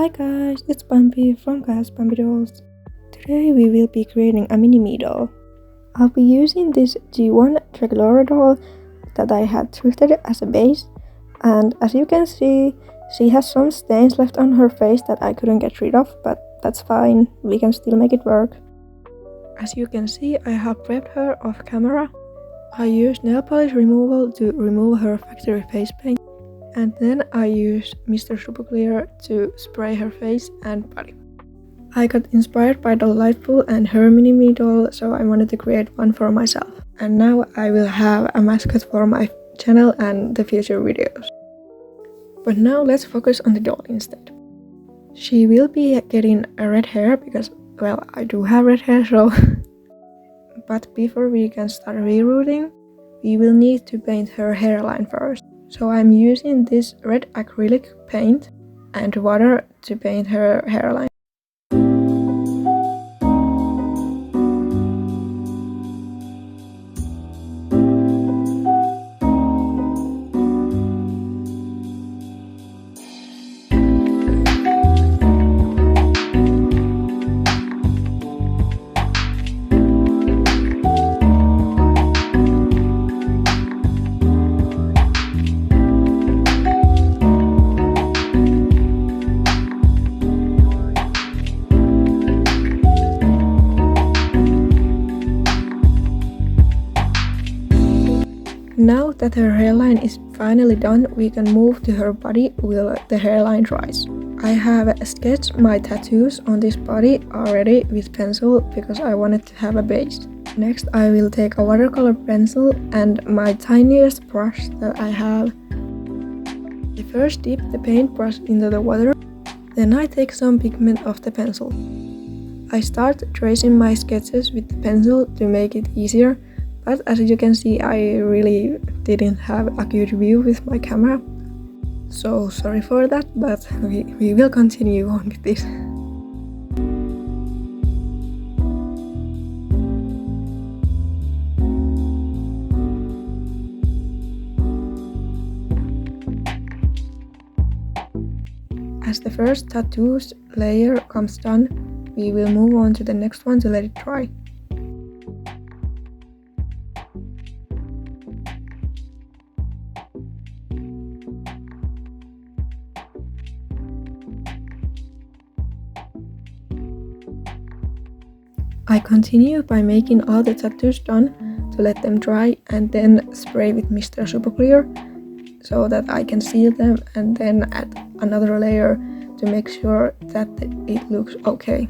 Hi guys, it's Bumpy from Bumpy Dolls. Today we will be creating a mini me doll. I'll be using this G1 Draculaura doll that I had thrifted as a base, and as you can see, she has some stains left on her face that I couldn't get rid of, but that's fine, we can still make it work. As you can see, I have prepped her off camera. I used nail polish removal to remove her factory face paint, and then I used Mr. Super Clear to spray her face and body. I got inspired by Delightful and her mini me doll, so I wanted to create one for myself. And now I will have a mascot for my channel and the future videos. But now let's focus on the doll instead. She will be getting a red hair because, well, I do have red hair, so... But before we can start rerouting, we will need to paint her hairline first. So I'm using this red acrylic paint and water to paint her hairline. Now that her hairline is finally done, we can move to her body while the hairline dries. I have sketched my tattoos on this body already with pencil because I wanted to have a base. Next I will take a watercolor pencil and my tiniest brush that I have. I first dip the paintbrush into the water, then I take some pigment off the pencil. I start tracing my sketches with the pencil to make it easier. But as you can see, I really didn't have a good view with my camera. So sorry for that, but we will continue on with this. As the first tattoos layer comes done, we will move on to the next one to let it dry. I continue by making all the tattoos done to let them dry and then spray with Mr. Super Clear so that I can seal them and then add another layer to make sure that it looks okay.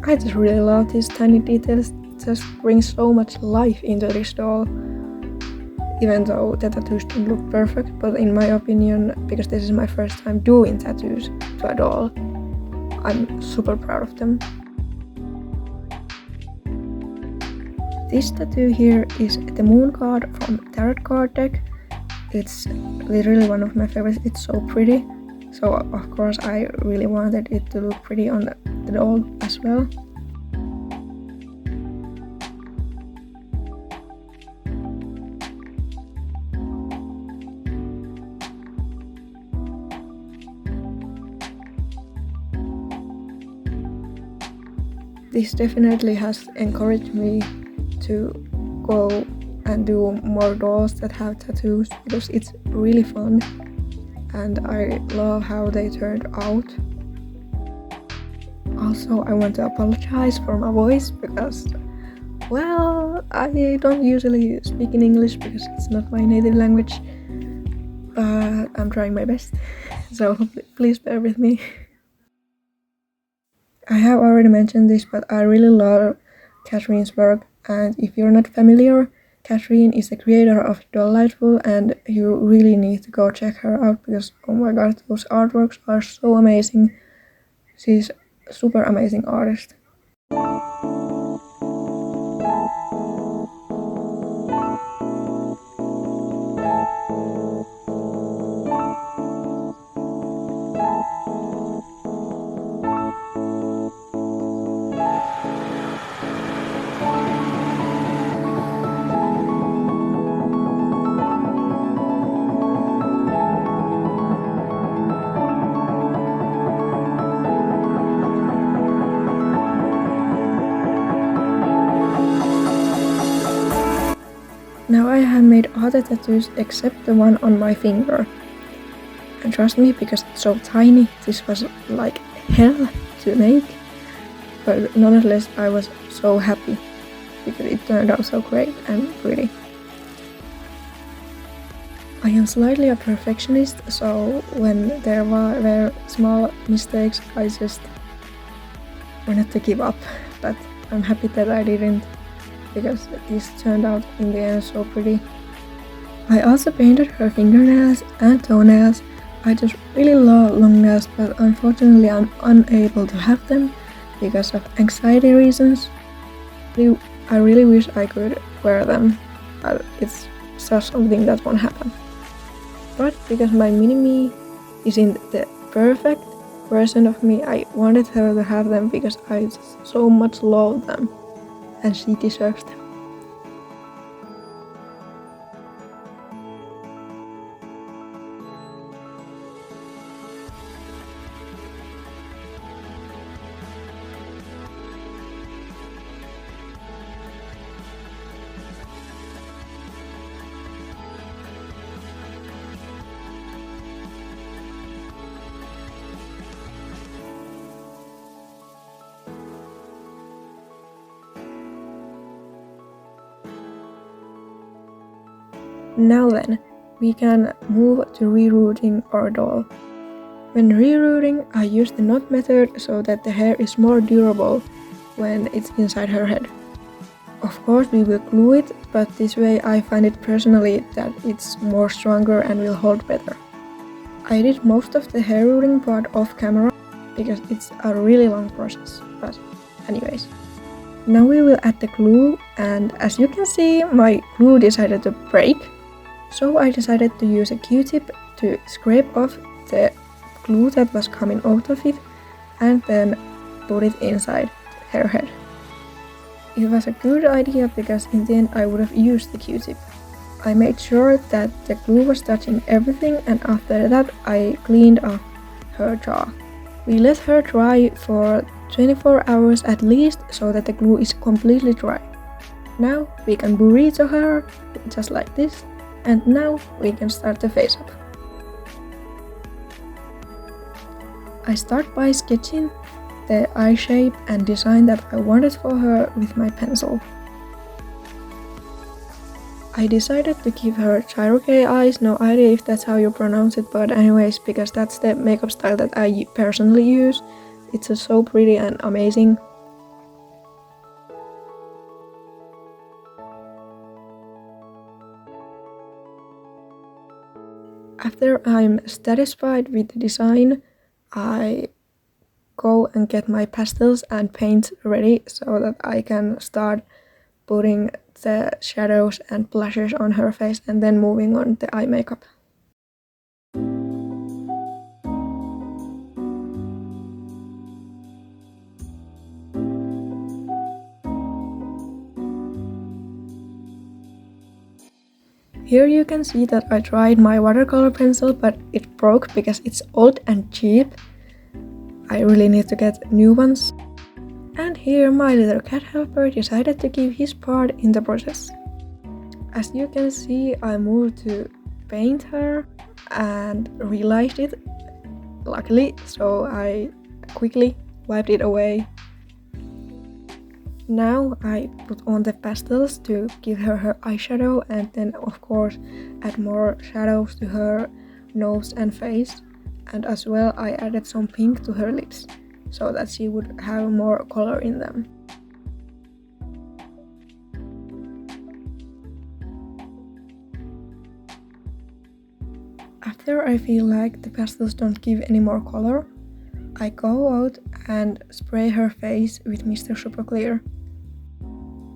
I just really love these tiny details. Just brings so much life into this doll, even though the tattoos don't look perfect, but in my opinion, because this is my first time doing tattoos to a doll, I'm super proud of them. This tattoo here is the moon card from Tarot card deck. It's literally one of my favorites. It's so pretty, so of course I really wanted it to look pretty on the doll as well. This definitely has encouraged me to go and do more dolls that have tattoos because it's really fun and I love how they turned out. Also, I want to apologize for my voice because, well, I don't usually speak in English because it's not my native language, but I'm trying my best, so please bear with me. I have already mentioned this, but I really love Catherine's work, and if you're not familiar, Catherine is the creator of Delightful and you really need to go check her out because, oh my god, those artworks are so amazing. She's a super amazing artist. have made all the tattoos except the one on my finger. And trust me, because it's so tiny, this was like hell to make. But nonetheless, I was so happy because it turned out so great and pretty. I am slightly a perfectionist, so when there were small mistakes, I just wanted to give up. But I'm happy that I didn't, because this turned out in the end so pretty. I also painted her fingernails and toenails. I just really love long nails, but unfortunately I'm unable to have them because of anxiety reasons. I really wish I could wear them, but it's just something that won't happen. But because my mini-me isn't the perfect version of me, I wanted her to have them because I just so much love them, and she deserves them. Now then, we can move to rerouting our doll. When rerouting, I use the knot method so that the hair is more durable when it's inside her head. Of course we will glue it, but this way I find it personally that it's more stronger and will hold better. I did most of the hair rooting part off camera because it's a really long process, but anyways. Now we will add the glue, and as you can see, my glue decided to break. So I decided to use a Q-tip to scrape off the glue that was coming out of it and then put it inside her head. It was a good idea because in the end I would have used the Q-tip. I made sure that the glue was touching everything, and after that I cleaned off her jaw. We let her dry for 24 hours at least so that the glue is completely dry. Now we can burrito her just like this. And now we can start the face up. I start by sketching the eye shape and design that I wanted for her with my pencil. I decided to give her gyroke eyes, no idea if that's how you pronounce it, but anyways, because that's the makeup style that I personally use. It's just so pretty and amazing. After I'm satisfied with the design, I go and get my pastels and paint ready so that I can start putting the shadows and blushes on her face and then moving on the eye makeup. Here you can see that I tried my watercolor pencil, but it broke because it's old and cheap. I really need to get new ones. And here my little cat helper decided to give his part in the process. As you can see, I moved to paint her and realized it, luckily, so I quickly wiped it away. Now I put on the pastels to give her eyeshadow, and then of course add more shadows to her nose and face, and as well I added some pink to her lips so that she would have more color in them. After I feel like the pastels don't give any more color, I go out and spray her face with Mr. Super Clear.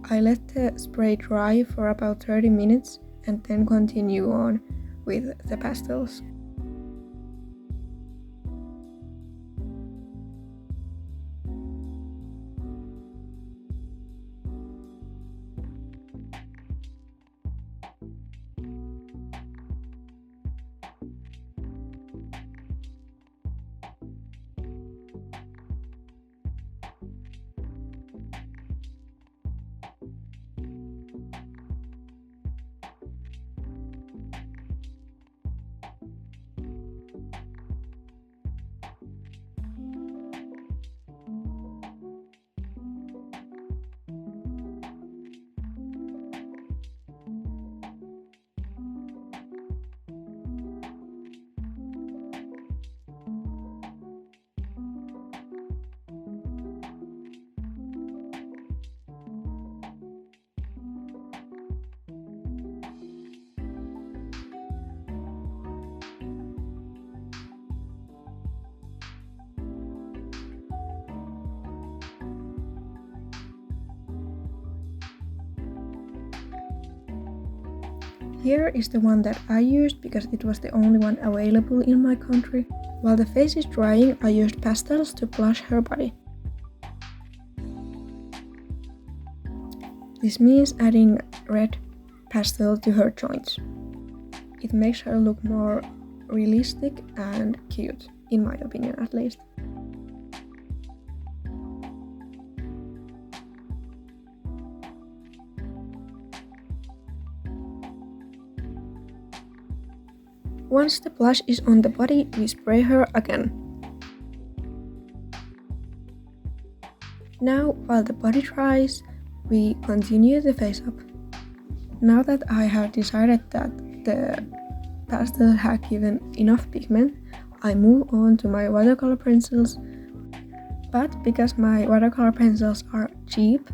I let the spray dry for about 30 minutes and then continue on with the pastels. Here is the one that I used because it was the only one available in my country. While the face is drying, I used pastels to blush her body. This means adding red pastel to her joints. It makes her look more realistic and cute, in my opinion at least. Once the blush is on the body, we spray her again. Now, while the body dries, we continue the face up. Now that I have decided that the pastel had given enough pigment, I move on to my watercolor pencils. But because my watercolor pencils are cheap,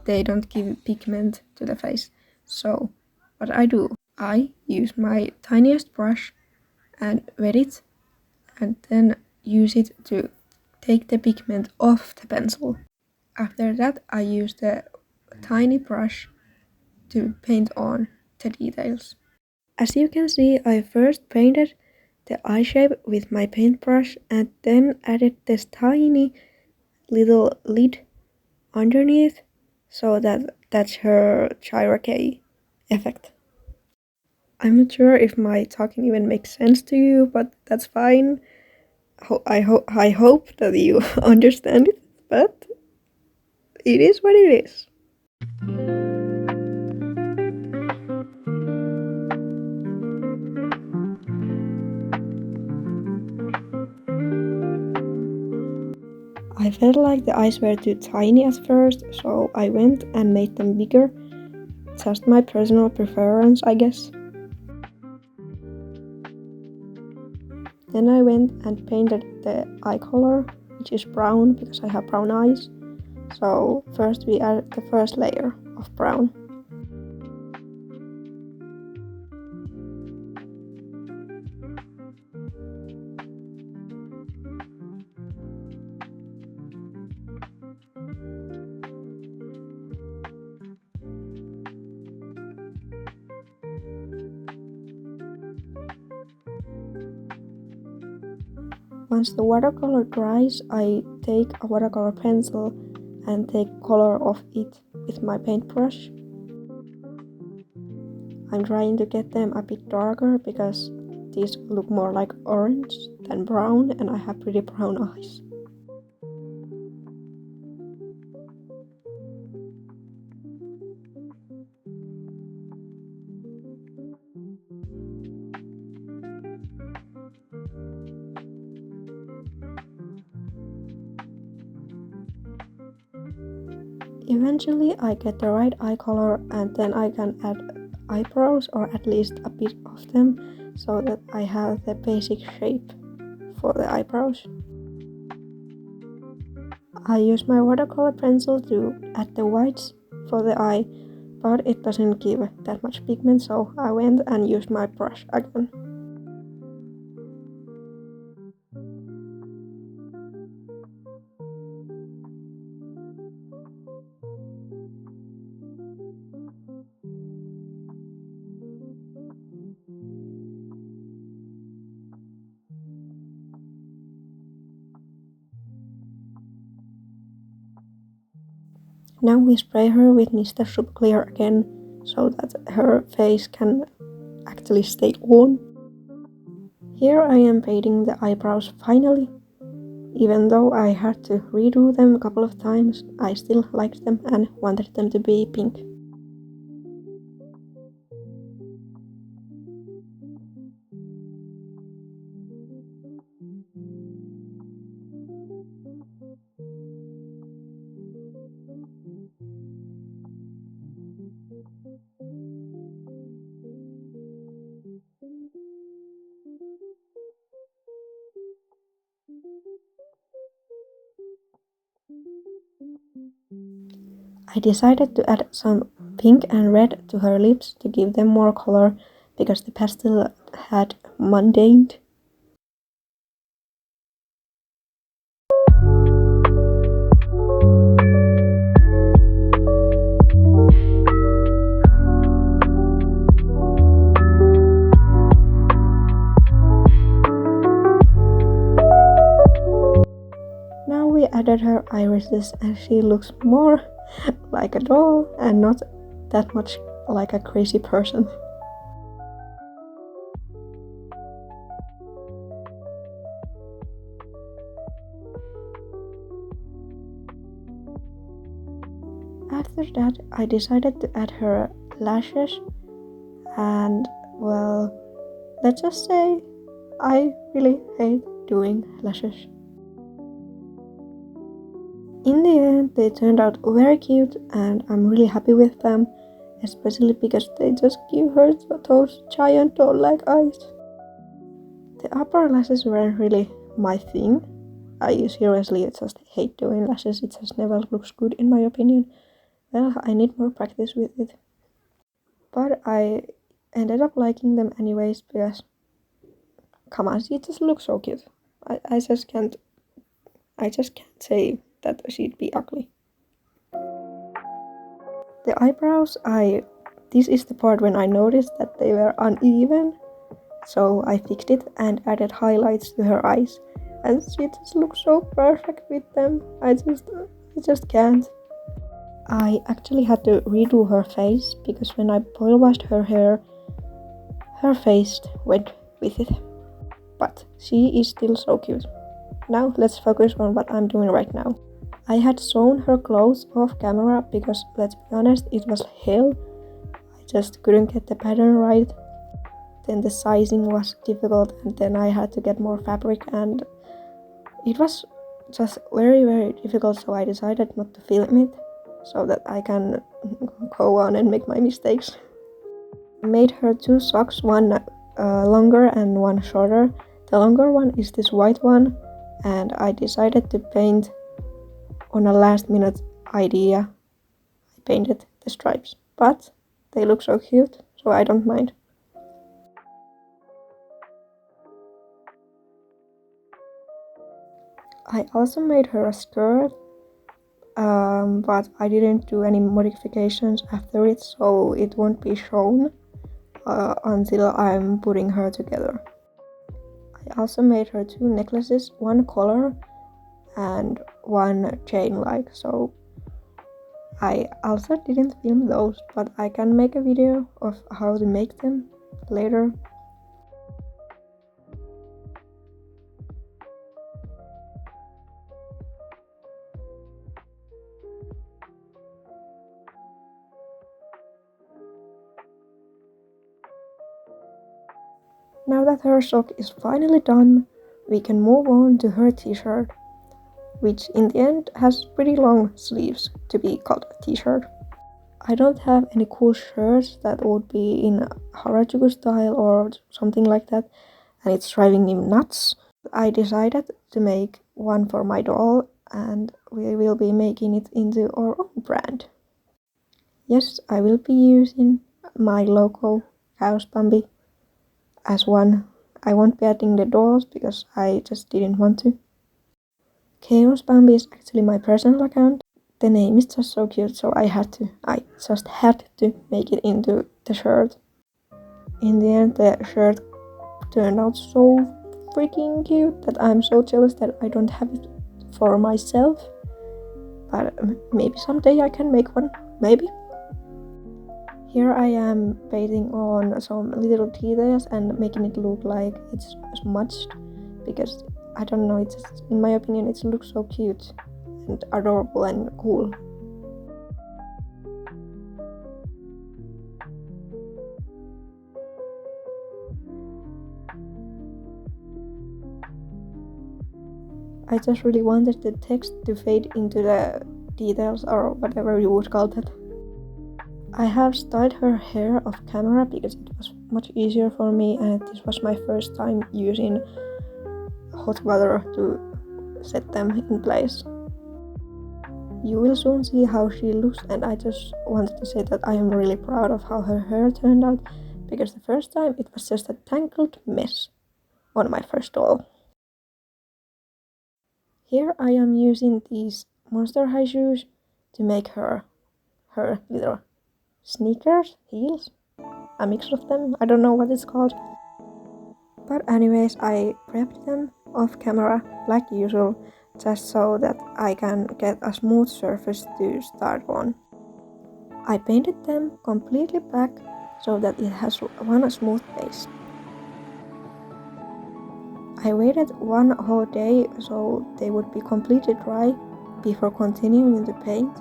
they don't give pigment to the face. So what I do, I use my tiniest brush and wet it and then use it to take the pigment off the pencil. After that, I use the tiny brush to paint on the details. As you can see, I first painted the eye shape with my paintbrush and then added this tiny little lid underneath so that's her Chiracay effect. I'm not sure if my talking even makes sense to you, but that's fine. I hope that you understand it, but it is what it is. I felt like the eyes were too tiny at first, so I went and made them bigger. Just my personal preference, I guess. Then I went and painted the eye color, which is brown because I have brown eyes. So first we add the first layer of brown. Once the watercolor dries, I take a watercolor pencil and take color of it with my paintbrush. I'm trying to get them a bit darker because these look more like orange than brown and I have pretty brown eyes. Eventually I get the right eye color and then I can add eyebrows or at least a bit of them so that I have the basic shape for the eyebrows. I use my watercolor pencil to add the whites for the eye, but it doesn't give that much pigment, so I went and used my brush again. Now we spray her with Mr. Super Clear again, so that her face can actually stay on. Here I am painting the eyebrows finally. Even though I had to redo them a couple of times, I still liked them and wanted them to be pink. I decided to add some pink and red to her lips to give them more color because the pastel had mundaned. added her irises and she looks more like a doll and not that much like a crazy person. After that, I decided to add her lashes, and well, let's just say I really hate doing lashes. In the end, they turned out very cute and I'm really happy with them, especially because they just give her those giant doll-like eyes. The upper lashes weren't really my thing. I seriously just hate doing lashes, it just never looks good in my opinion. Well, I need more practice with it. But I ended up liking them anyways because, come on, she just looks so cute. I just can't say that she'd be ugly. The eyebrows, this is the part when I noticed that they were uneven, so I fixed it and added highlights to her eyes, and she just looks so perfect with them. I just can't. I actually had to redo her face because when I boil washed her hair, her face went with it. But she is still so cute. Now let's focus on what I'm doing right now. I had sewn her clothes off camera because, let's be honest, it was hell. I just couldn't get the pattern right. Then the sizing was difficult and then I had to get more fabric and it was just very difficult, so I decided not to film it so that I can go on and make my mistakes. I made her two socks, one longer and one shorter. The longer one is this white one and I decided to paint on a last minute idea. I painted the stripes, but they look so cute, so I don't mind. I also made her a skirt, but I didn't do any modifications after it, so it won't be shown until I'm putting her together. I also made her two necklaces, one collar and one chain-like, so I also didn't film those, but I can make a video of how to make them later. Now that her sock is finally done, we can move on to her t-shirt, which in the end has pretty long sleeves to be called a t-shirt. I don't have any cool shirts that would be in Harajuku style or something like that, and it's driving me nuts. I decided to make one for my doll, and we will be making it into our own brand. Yes, I will be using my logo, Chaos Bambi, as one. I won't be adding the dolls because I just didn't want to. Chaos Bambi is actually my personal account. The name is just so cute, so I just had to make it into the shirt. In the end, the shirt turned out so freaking cute that I'm so jealous that I don't have it for myself. But maybe someday I can make one, maybe. Here I am painting on some little details and making it look like it's smudged because I don't know, it's just, in my opinion, it looks so cute and adorable and cool. I just really wanted the text to fade into the details or whatever you would call that. I have styled her hair off camera because it was much easier for me and this was my first time using hot water to set them in place. You will soon see how she looks and I just wanted to say that I am really proud of how her hair turned out because the first time it was just a tangled mess on my first doll. Here I am using these Monster High shoes to make her little sneakers, heels, a mix of them, I don't know what it's called. But anyways, I prepped them off camera like usual just so that I can get a smooth surface to start on. I painted them completely black so that it has one smooth base. I waited one whole day so they would be completely dry before continuing to paint,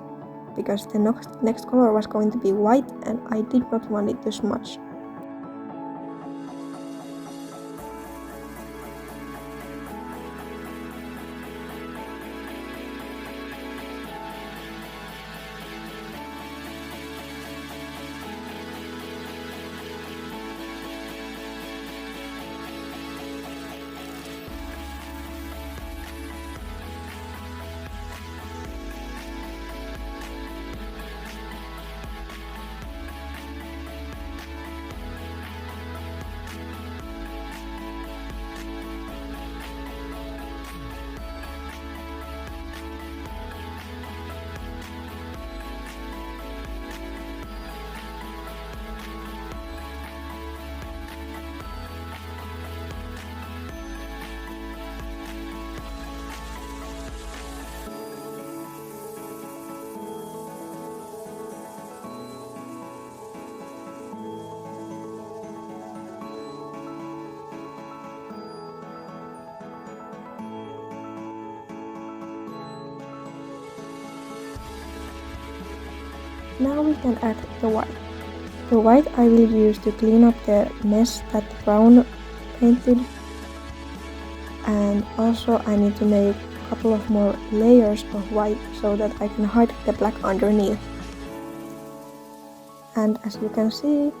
because the next color was going to be white and I did not want it to smudge. Now we can add the white. The white I will use to clean up the mess that the brown painted, and also I need to make a couple of more layers of white so that I can hide the black underneath. And as you can see,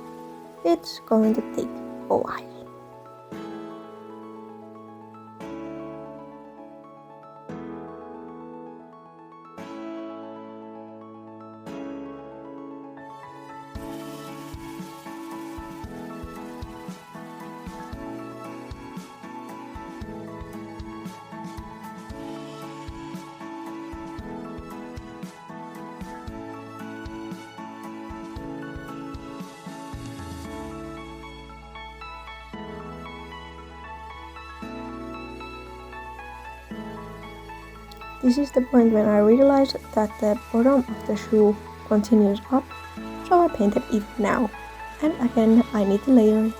it's going to take a while. This is the point when I realized that the bottom of the shoe continues up, so I painted it now. And again, I need to layer it.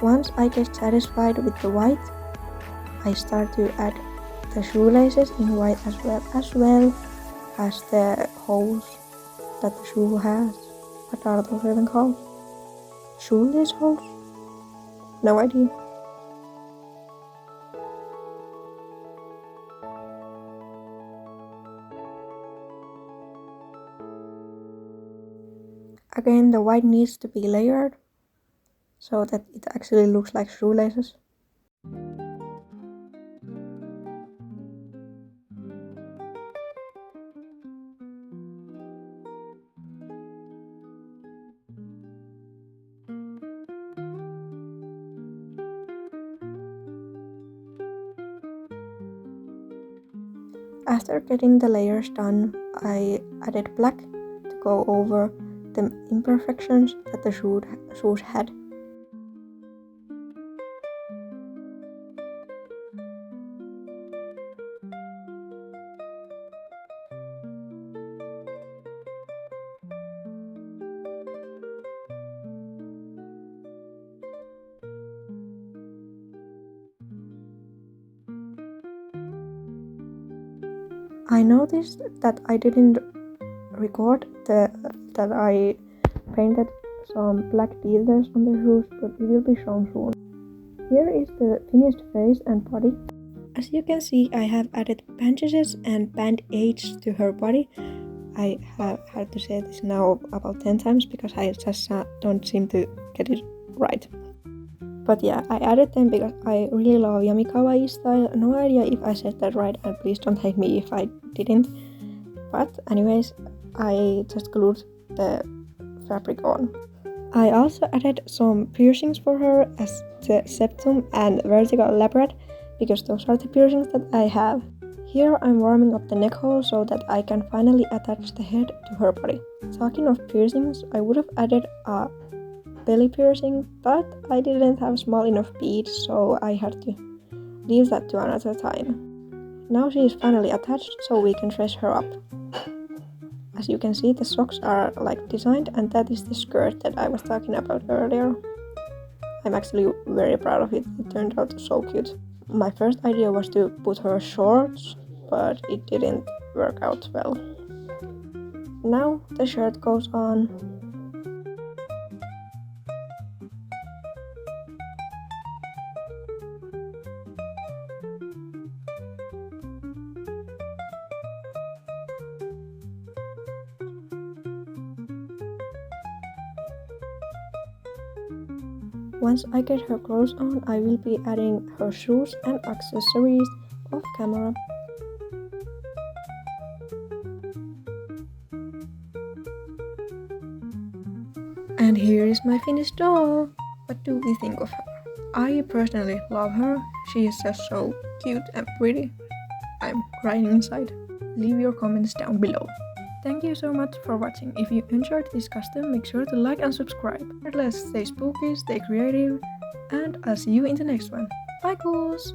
Once I get satisfied with the white, I start to add the shoelaces in white as well as the holes that the shoe has. What are those even called? Shoelace holes? No idea. Again, the white needs to be layered so that it actually looks like shoelaces. After getting the layers done, I added black to go over the imperfections that the shoes had. I noticed that I didn't record that I painted some black details on the shoes, but it will be shown soon. Here is the finished face and body. As you can see, I have added bandages and band-aids to her body. I have had to say this now about 10 times because I just don't seem to get it right. But yeah, I added them because I really love Yummy Kawaii style. No idea if I said that right, and please don't hate me if I didn't. But anyways, I just glued the fabric on. I also added some piercings for her as the septum and vertical labret, because those are the piercings that I have. Here I'm warming up the neck hole so that I can finally attach the head to her body. Talking of piercings, I would have added a belly piercing, but I didn't have small enough beads, so I had to leave that to another time. Now she is finally attached, so we can dress her up. As you can see, the socks are like designed, and that is the skirt that I was talking about earlier. I'm actually very proud of it. It turned out so cute. My first idea was to put her shorts, but it didn't work out well. Now the shirt goes on. Once I get her clothes on, I will be adding her shoes and accessories off camera. And here is my finished doll! What do we think of her? I personally love her. She is just so cute and pretty. I'm crying inside. Leave your comments down below. Thank you so much for watching. If you enjoyed this custom, make sure to like and subscribe. Let's stay spooky, stay creative, and I'll see you in the next one. Bye, ghouls!